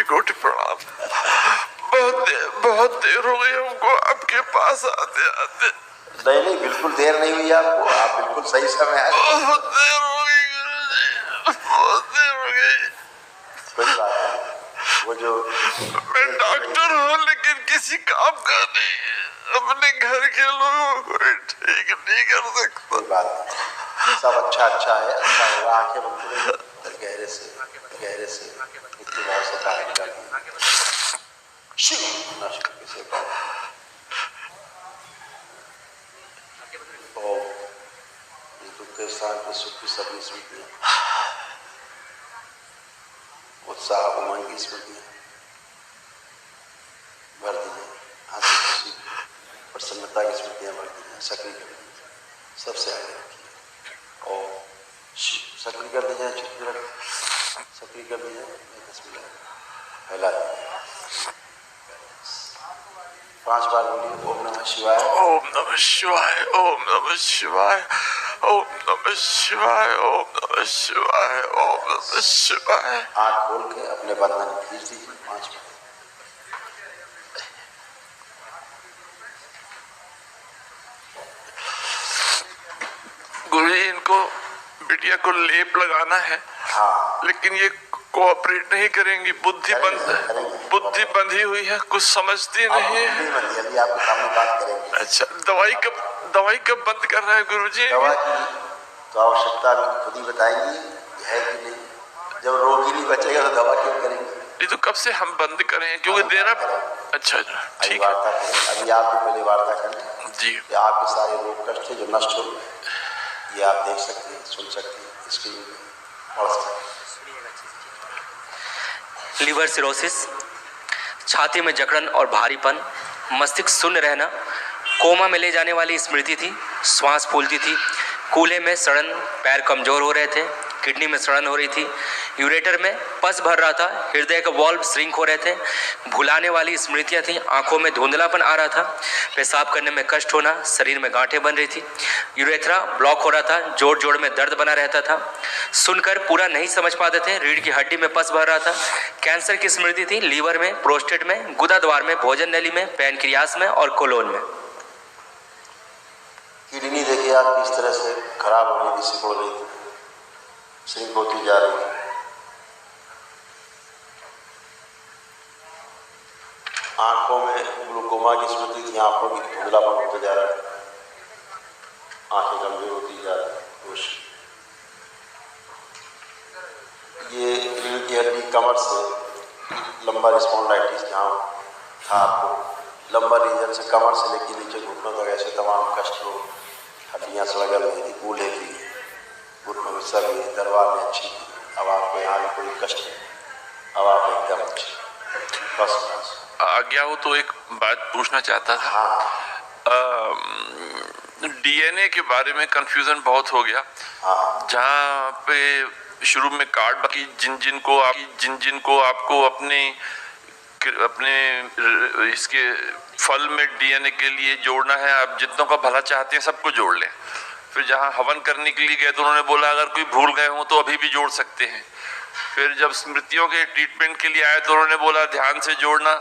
कोटि प्रणाम। बहुत देर हो गई हमको आपके पास आते आते। नहीं, बिल्कुल देर नहीं हुई आपको, आप बिल्कुल सही समय आए। बहुत देर हो गई गुरुजी, बहुत देर हो गई। कोई बात नहीं, वो जो मैं डॉक्टर हूँ लेकिन किसी काम का नहीं, अपने घर के लोगों को ठीक नहीं कर सकता। कोई बात नहीं, सब अच्छा है, अच्छा होगा। आंखें बंद करें, गहरे से इतनी बार से बाहर निकालिए। दुख के स्थान पर सुख की सभी स्मृतियां, उत्साह उमंग की स्मृतियां भर दीजिए। हंसी खुशी प्रसन्नता की स्मृतियां भर दीजिए। सक्रिय कर दीजिए, सबसे आगे रखिए और सक्रिय कर दीजिए। सक्रिय कर दीजिए। 10 मिनट फैला दीजिए। 5 बार बोलिए ओम नमः शिवाय, ओम नमः शिवाय, ओम नमः शिवाय, ओम नमः शिवाय, ओम नमः शिवाय, ओम नमः शिवाय। आँख खोल के अपने बंधन खींच दीजिए 5 बार। गुरुजी इनको बिटिया को लेप लगाना है। हाँ, लेकिन ये कोऑपरेट नहीं करेंगी। बुद्धि बंधी हुई है, कुछ समझती नहीं है। अभी आपके सामने बात करेंगे। अच्छा, दवाई कब बंद कर रहे हैं गुरुजी? दवा की तो आवश्यकता खुद ही बताएंगी है कि नहीं। जब रोग ही नहीं बचेगा तो दवा क्यों करेंगे? ये तो कब से हम बंद करें, क्योंकि देना। अच्छा ठीक है, वार्ता करें। अभी आप पहले वार्ता करें जी। आपके सारे रोग कष्ट जो नष्ट हो, ये आप देख सकते हैं, सुन सकते हैं, स्क्रीन पे पढ़ सकते हैं। लीवर सिरोसिस, छाती में जकड़न और भारीपन, मस्तिष्क शून्य रहना, कोमा में ले जाने वाली स्मृति थी, श्वास फूलती थी, कूल्हे में सड़न, पैर कमजोर हो रहे थे, किडनी में सड़न हो रही थी, यूरेटर में पस भर रहा था, हृदय के वॉल्व श्रिंक हो रहे थे, भुलाने वाली स्मृतियां थी, आंखों में धुंधलापन आ रहा था, पेशाब करने में कष्ट होना, शरीर में गांठें बन रही थी, यूरेथ्रा ब्लॉक हो रहा था, जोड़ में दर्द बना रहता था, सुनकर पूरा नहीं समझ पाते थे, रीढ़ की हड्डी में पस भर रहा था, कैंसर की स्मृति थी, लीवर में, प्रोस्टेट में, गुदा द्वार में, भोजन नली में, पैनक्रियास में और कोलोन में। किडनी देखिए आप किस तरह से खराब हो रही थी, सिकुड़ रही थी, श्रिंक होती जा रही है। आंखों में ग्लूकोमा की स्मृति थी, आंखों की धुंधलापन होते जा रहा है, आंखें गंभीर होती जा रही है। ये रीढ़ की हड्डी कमर से लंबा स्पॉन्डिलाइटिस जहाँ था आपको, लंबा रीजन से कमर से लेकर नीचे घुटनों तक ऐसे तमाम कष्ट हो, हड्डियाँ सड़गल रही थी, कूल्हे की, घुटनों में सर भी, दरबार में अच्छी थी, अब आपको यहाँ भी कोई कष्ट नहीं, अब आप एकदम अच्छे बस। आज्ञा हो तो एक बात पूछना चाहता था। हाँ, डीएनए के बारे में कंफ्यूजन बहुत हो गया। हाँ, जहाँ पे शुरू में कार्ड बाकी जिन जिन को आपको अपने इसके फल में डीएनए के लिए जोड़ना है, आप जितनों का भला चाहते हैं सबको जोड़ लें। फिर जहाँ हवन करने के लिए गए तो उन्होंने बोला अगर कोई भूल गए हो तो अभी भी जोड़ सकते हैं। फिर जब स्मृतियों के ट्रीटमेंट के लिए आए तो उन्होंने बोला ध्यान से जोड़ना।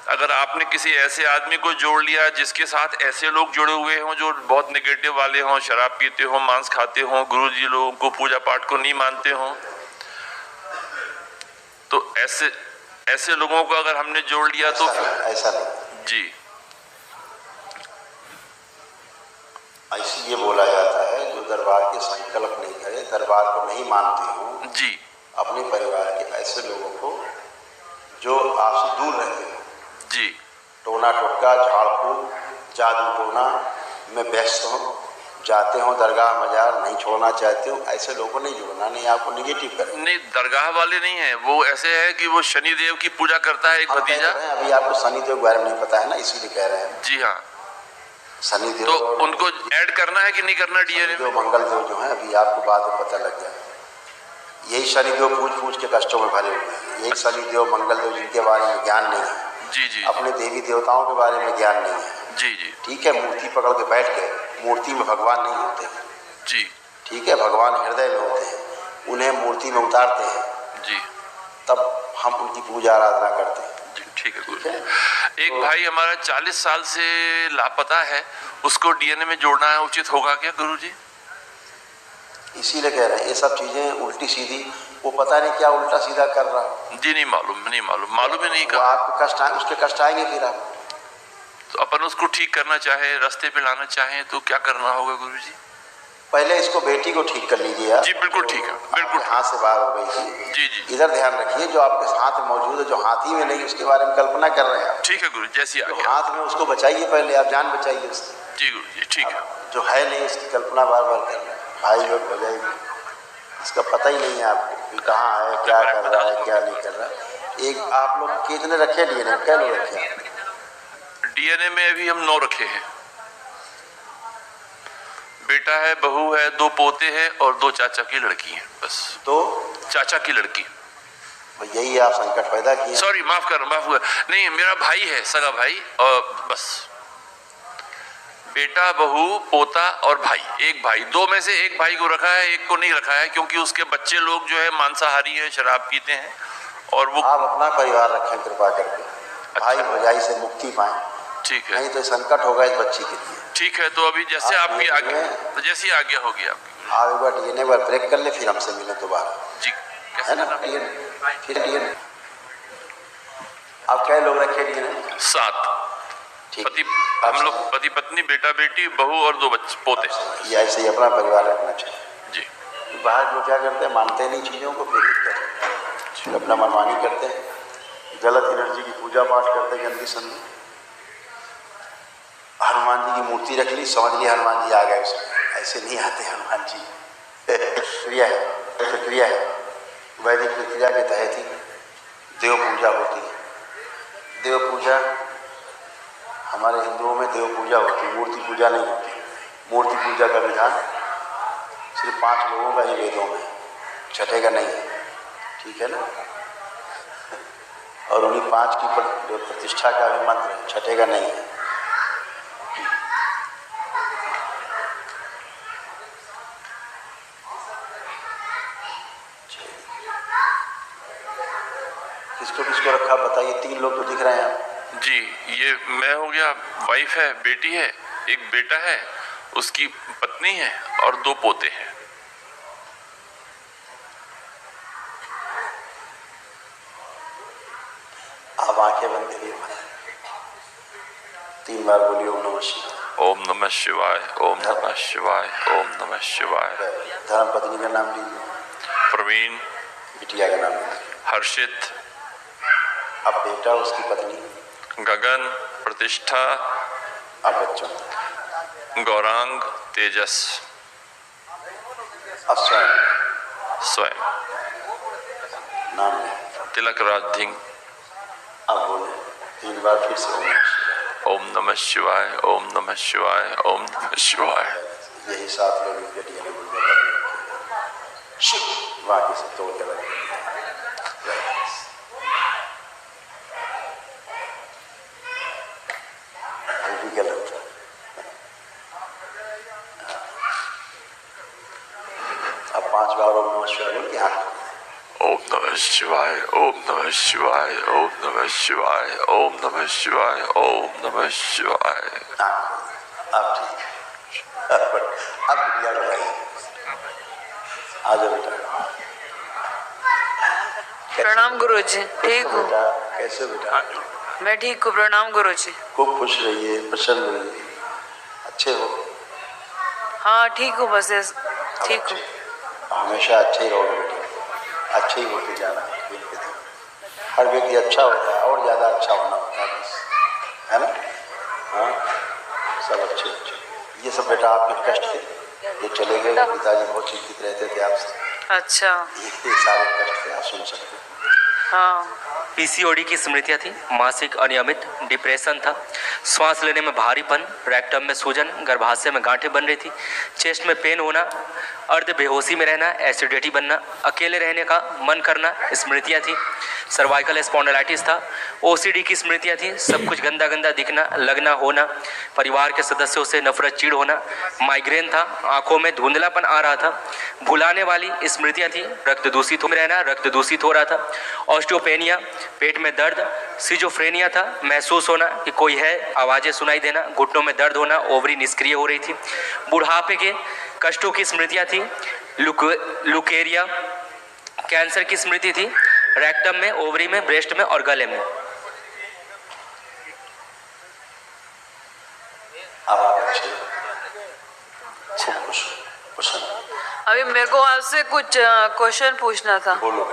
अगर आपने किसी ऐसे आदमी को जोड़ लिया जिसके साथ ऐसे लोग जुड़े हुए हों जो बहुत नेगेटिव वाले हों, शराब पीते हों, मांस खाते हों, गुरुजी लोगों को पूजा पाठ को नहीं मानते हों, तो ऐसे लोगों को अगर हमने जोड़ लिया तो ऐसा नहीं जी, ऐसे ये बोला जाता है जो दरबार के संकल्प नहीं करे, दरबार को नहीं मानते हो जी, अपने परिवार के ऐसे लोगों को जो आपसे दूर रहते हो, जी, टोना टोटका झाड़ फूक जादू टोना में व्यस्त हो, जाते हो दरगाह मजार नहीं छोड़ना चाहते हो, ऐसे लोगों को नहीं जोड़ना, नहीं आपको निगेटिव करें। नहीं दरगाह वाले नहीं है, वो ऐसे है कि वो शनि देव की पूजा करता है एक भतीजा। अभी आपको शनि देव के बारे में नहीं पता है ना, इसीलिए कह रहे हैं। जी हाँ, शनि देव तो उनको ऐड करना है कि नहीं करना डीएनए में? मंगल देव जो है अभी आपको बाद में पता लग गया, यही शनिदेव पूछ के कष्टों में भरे हुए हैं। यही शनिदेव मंगल देव जिनके बारे में ज्ञान नहीं है, जी जी, अपने देवी देवताओं के बारे में ज्ञान नहीं है, जी जी, ठीक है, मूर्ति पकड़ के बैठ के, मूर्ति में भगवान नहीं होते हैं, जी, ठीक है, भगवान हृदय में होते हैं, उन्हें मूर्ति में उतारते हैं, जी, तब हम उनकी पूजा आराधना करते हैं। जी ठीक है गुरुजी। एक भाई हमारा 40 साल से लापता है, उसको डीएनए में जोड़ना उचित होगा क्या गुरुजी? इसीलिए कह रहे हैं ये सब चीजें उल्टी सीधी, वो पता नहीं क्या उल्टा सीधा कर रहा है। जी नहीं मालूम ही नहीं वो कहा। आपको कष्ट उसके कष्ट आएंगे फिर आप। तो अपन उसको ठीक करना चाहे, रास्ते पे लाना चाहे तो क्या करना होगा गुरुजी? पहले इसको बेटी को ठीक कर लीजिए आप। जी बिल्कुल ठीक है, बिल्कुल हाथ से बाहर हो गई थी। जी जी इधर ध्यान रखिए, जो आपके हाथ में मौजूद है, जो हाथी में नहीं, उसके बारे में कल्पना कर रहे हैं आप। ठीक है गुरु, जैसी आ जो गया। हाथ में उसको बचाइए, पहले आप जान बचाइए उसकी। जी गुरु जी ठीक है। जो है नहीं उसकी कल्पना बार बार कर रहे हैं, भाई लोग हो जाएगी। इसका पता ही नहीं है आपको कि कहाँ है, क्या कर रहा है, क्या नहीं कर रहा है। एक आप लोग कितने रखे डीएनए, क्या लोग रखे हैं? डीएनए में अभी हम 9 रखे हैं। बेटा है, बहू है, 2 पोते हैं और 2 चाचा की लड़की है। बस 2 चाचा की लड़की। यही आप संकट पैदा किए। सॉरी, माफ कर, नहीं, मेरा भाई है, सगा भाई, और बस बेटा, बहू, पोता और भाई। एक भाई, 2 में से एक भाई को रखा है, एक को नहीं रखा है, क्योंकि उसके बच्चे लोग जो है मांसाहारी है, शराब पीते हैं, और वो। आप अपना परिवार रखें कृपा करके, भाई भौजाई से मुक्ति पाए। ठीक है, नहीं तो संकट होगा इस बच्ची के लिए। ठीक है, तो अभी जैसे आपकी आज्ञा, जैसी आज्ञा होगी आपकी। आप एक बार डीएनए पर ब्रेक कर ले, फिर हमसे मिले दोबारा, जी है ना? फिर डीएनए आप क्या लोग रखे डीएनए? 7 पति, हम लोग पति पत्नी, बेटा बेटी, बहू और 2 बच्चे पोते। ये ऐसे ही अपना परिवार रखना चाहिए जी। बाहर लोग क्या करते हैं, मानते नहीं चीज़ों को, फिर दिक्कत है, अपना मनमानी करते हैं, गलत एनर्जी की पूजा पाठ करते हैं, गंदी संधि। हनुमान जी की मूर्ति रख ली, समझ लिया हनुमान जी आ गए उसमें, ऐसे नहीं आते हनुमान जी। प्रक्रिया है, प्रक्रिया है, वैदिक प्रक्रिया के तहत ही देव पूजा होती है। देव पूजा हमारे हिंदुओं में देव पूजा होती है, मूर्ति पूजा नहीं होती। मूर्ति पूजा का विधान सिर्फ 5 लोगों का ही वेदों में, छठे का नहीं है, ठीक है ना? और उन्हीं 5 की जो प्रतिष्ठा का भी मंत्र है, छठे का नहीं है। किसको किसको रखा बताइए? 3 लोग तो दिख रहे हैं जी, ये मैं हो गया, वाइफ है, बेटी है, एक बेटा है, उसकी पत्नी है और 2 पोते हैं। आप आंखें बंद करिए, 3 बार बोलिए ओम नमः शिवाय। ओम नमः शिवाय, ओम नमः शिवाय, ओम नमः शिवाय। धर्म पत्नी का नाम लीजिए। प्रवीण। बिटिया का नाम लीजिए। हर्षित। अब बेटा, उसकी पत्नी। गगन, प्रतिष्ठा। अब बच्चों। गौरांग, तेजस। अब स्वयं नाम लें। तिलक राज धिंग। अब बोले 3 बार फिर से ओम नमः शिवाय, ओम नमः शिवाय, ओम नमः शिवाय। यही 7 लोग शिव बाकी से तोड़ के रखें। गलत। अब 5 बार ओम नमः शिवाय बोल के हाथ। ओम नमः शिवाय, ओम नमः शिवाय, ओम नमः शिवाय, ओम नमः शिवाय, ओम नमः शिवाय। अब ठीक, अब बिटिया लगाइए। आ जाओ बेटा। प्रणाम गुरुजी। ठीक हूँ। बेटा कैसे बेटा? मैं ठीक हूँ, प्रणाम गुरुजी। खूब खुश रहिए, प्रसन्न रहिए, अच्छे हो। हाँ ठीक हूँ, बस ठीक हूँ। हमेशा अच्छे ही रहोगे बेटा, अच्छे ही होते जाना। हर व्यक्ति अच्छा होता है और ज़्यादा अच्छा होना होता है, बस, है ना? हाँ, सब अच्छे अच्छे। ये सब बेटा आपके कष्ट थे, ये चले गए, पिताजी बहुत चिंतित रहते थे आपसे। अच्छा। ये सारे कष्ट थे, आप सुन सकते हैं। हाँ। पीसीओडी की स्मृतियाँ थी, मासिक अनियमित, डिप्रेशन था, श्वास लेने में भारीपन, रेक्टम में सूजन, गर्भाशय में गांठें बन रही थी, चेस्ट में पेन होना, अर्ध बेहोशी में रहना, एसिडिटी बनना, अकेले रहने का मन करना स्मृतियाँ थी। सर्वाइकल स्पॉन्डिलाइटिस था, ओसीडी की स्मृतियाँ थी, सब कुछ गंदा गंदा दिखना, लगना, होना, परिवार के सदस्यों से नफरत, चिढ़ होना, माइग्रेन था, आंखों में धुंधलापन आ रहा था, भुलाने वाली स्मृतियाँ थी, रक्त दूषित हो रहना, रक्त दूषित हो रहा था, ऑस्टियोपेनिया, पेट में दर्द, सिजोफ्रेनिया था, महसूस होना कि कोई है, आवाज़ें सुनाई देना, घुटनों में दर्द होना, ओवरी निष्क्रिय हो रही थी, बुढ़ापे के कष्टों की स्मृतियाँ थी, लुकेरिया, कैंसर की स्मृति थी, रेक्टम में, ओवरी में, ब्रेस्ट में और गले में। अब आप अच्छे खुश अभी मेरे को आपसे कुछ क्वेश्चन पूछना था। बोलो।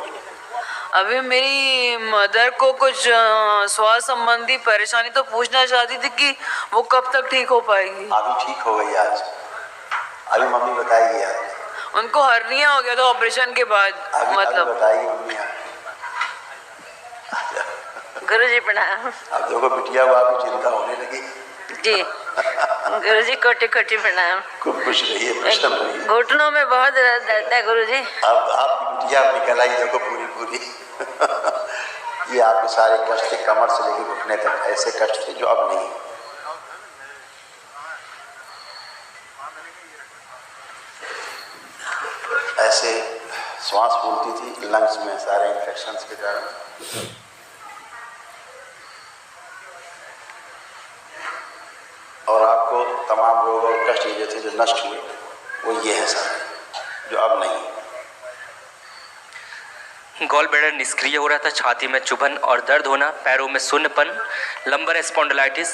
अभी मेरी मदर को कुछ स्वास्थ्य संबंधी परेशानी तो पूछना चाहती थी कि वो कब तक ठीक हो पाएगी। अभी ठीक हो गई आज, अभी मम्मी बताएगी आज। उनको हर्निया हो गया था ऑपरेशन के बाद। अभी मतलब बताएगी मम्मी आज। गुरुजी प्रणाम। अब देखो बिटिया को आपकी चिंता होने लगी। जी गुरुजी कोटि कोटि प्रणाम। खूब खुश रहिए, प्रसन्न रहिए। घुटनों में बहुत दर्द है गुरुजी। अब आपकी बिटिया निकल आई देखो पूरी पूरी। ये आपके सारे कष्ट थे, कमर से लेकर घुटने तक ऐसे कष्ट थे जो अब नहीं। ऐसे श्वास फूलती थी लंग्स में सारे इन्फेक्शंस के कारण। और आपको तमाम रोग और कष्ट जो थे जो नष्ट हुए वो ये है सारे जो अब नहीं। गॉल ब्लैडर निष्क्रिय हो रहा था, छाती में चुभन और दर्द होना, पैरों में शून्यपन, लंबर स्पॉन्डिलाइटिस,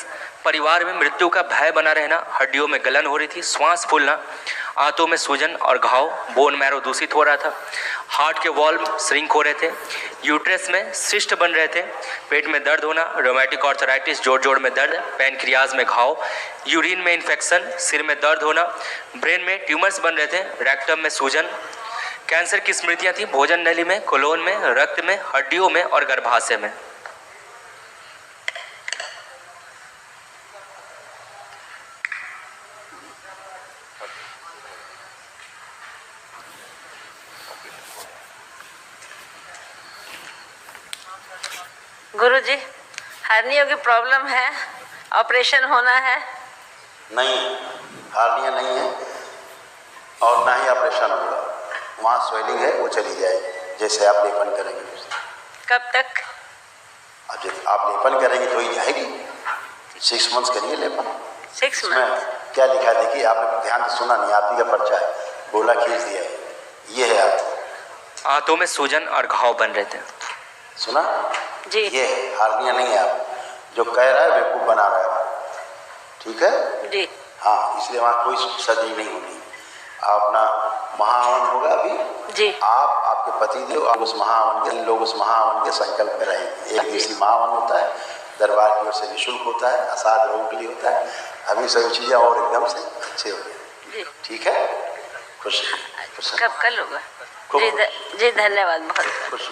परिवार में मृत्यु का भय बना रहना, हड्डियों में गलन हो रही थी, श्वास फूलना, आंतों में सूजन और घाव, बोन मैरो दूषित हो रहा था, हार्ट के वॉल्व श्रिंक हो रहे थे, यूट्रस में सिस्ट बन रहे थे, पेट में दर्द होना, रोमैटिक आर्थराइटिस, जोड़ जोड़ में दर्द, पैनक्रियाज में घाव, यूरिन में इन्फेक्शन, सिर में दर्द होना, ब्रेन में ट्यूमर्स बन रहे थे, रेक्टम में सूजन, कैंसर की स्मृतियाँ थी, भोजन नली में, कोलोन में, रक्त में, हड्डियों में और गर्भाशय में। गुरुजी हर्निया की प्रॉब्लम है, ऑपरेशन होना है? नहीं, हार्निया नहीं है और ना ही ऑपरेशन होगा। वहाँ स्वेलिंग है वो चली जाएगी जैसे आप लेपन करेंगे। कब तक? अब जब आप लेपन करेंगे तो ही जाएगी। 6 मंथ्स करिए लेपन। 6 मंथ? क्या लिखा है देखिए, आपने ध्यान से सुना नहीं, आप ही का पर्चा है, गोला खींच दिया है, ये है आप। आंतों में सूजन और घाव बन रहे थे। सुना जी। ये हार्निया नहीं है, आप जो कह रहा है बेवकूफ बना रहा है, ठीक है जी। हाँ, इसलिए वहाँ कोई सर्जरी नहीं होनी। आप अपना महाहवन होगा अभी जी। आप, आपके पति देव, आप उस महाहवन के लोग उस महाहवन के संकल्प में रहेंगे। 1 दिवसीय महाहवन होता है, दरबार की ओर से निःशुल्क होता है, असाध रोगों के लिए होता है। अभी सभी चीजें और एकदम से अच्छे हो गए, ठीक है। खुश कब कल होगा? खूब जी धन्यवाद बहुत। खुश।